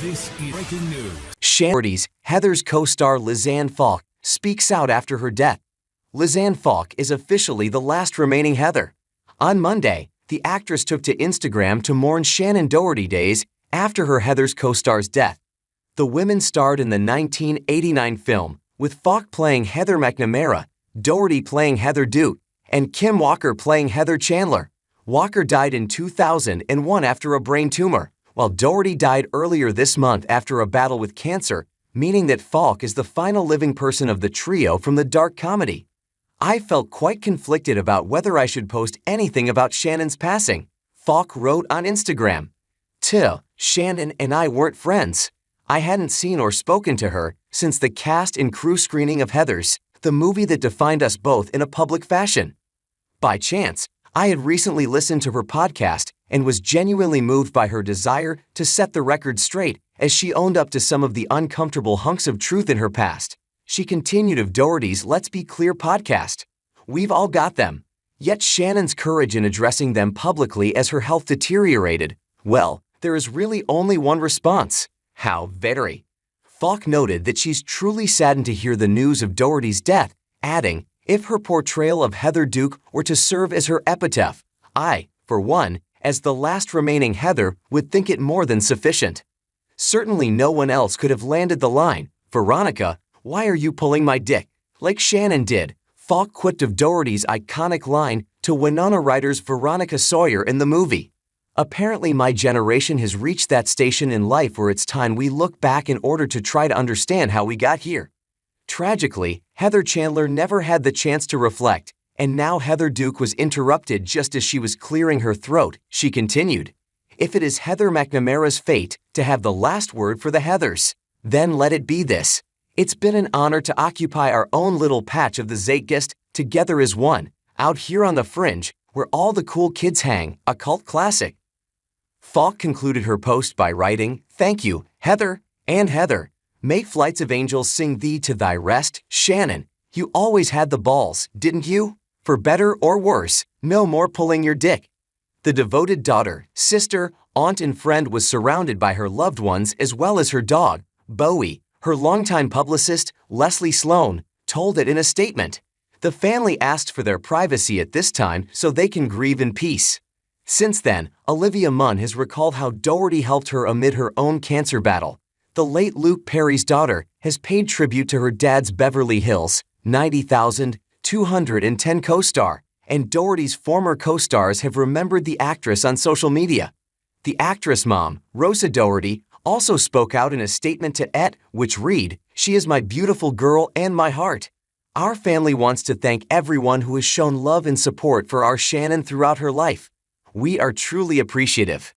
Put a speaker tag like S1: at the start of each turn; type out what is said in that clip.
S1: This is breaking news.
S2: Shannen Doherty's Heather's co-star Lisanne Falk speaks out after her death. Lisanne Falk is officially the last remaining Heather. On Monday, the actress took to Instagram to mourn Shannen Doherty days after her Heather's co-star's death. The women starred in the 1989 film, with Falk playing Heather McNamara, Doherty playing Heather Duke, and Kim Walker playing Heather Chandler. Walker died in 2001 after a brain tumor, while Doherty died earlier this month after a battle with cancer, meaning that Falk is the final living person of the trio from the dark comedy. I felt quite conflicted about whether I should post anything about Shannen's passing, Falk wrote on Instagram. Till, Shannen and I weren't friends. I hadn't seen or spoken to her since the cast and crew screening of Heathers, the movie that defined us both in a public fashion. By chance, I had recently listened to her podcast and was genuinely moved by her desire to set the record straight as she owned up to some of the uncomfortable hunks of truth in her past. She continued of Doherty's Let's Be Clear podcast. We've all got them. Yet Shannen's courage in addressing them publicly as her health deteriorated, well, there is really only one response. How very. Falk noted that she's truly saddened to hear the news of Doherty's death, adding, if her portrayal of Heather Duke were to serve as her epitaph, I, for one, as the last remaining Heather, would think it more than sufficient. Certainly no one else could have landed the line, Veronica, why are you pulling my dick? Like Shannen did, Falk quipped of Doherty's iconic line to Winona Ryder's Veronica Sawyer in the movie. Apparently my generation has reached that station in life where it's time we look back in order to try to understand how we got here. Tragically, Heather Chandler never had the chance to reflect, and now Heather Duke was interrupted just as she was clearing her throat. She continued, if it is Heather McNamara's fate to have the last word for the Heathers, then let it be this. It's been an honor to occupy our own little patch of the zeitgeist together as one, out here on the fringe, where all the cool kids hang, a cult classic. Falk concluded her post by writing, thank you, Heather and Heather. May flights of angels sing thee to thy rest, Shannen. You always had the balls, didn't you? For better or worse, no more pulling your dick. The devoted daughter, sister, aunt and friend was surrounded by her loved ones as well as her dog, Bowie. Her longtime publicist, Leslie Sloan, told it in a statement. The family asked for their privacy at this time so they can grieve in peace. Since then, Olivia Munn has recalled how Doherty helped her amid her own cancer battle. The late Luke Perry's daughter has paid tribute to her dad's Beverly Hills 90,210 co-star, and Doherty's former co-stars have remembered the actress on social media. The actress mom, Rosa Doherty, also spoke out in a statement to ET, which read, she is my beautiful girl and my heart. Our family wants to thank everyone who has shown love and support for our Shannen throughout her life. We are truly appreciative.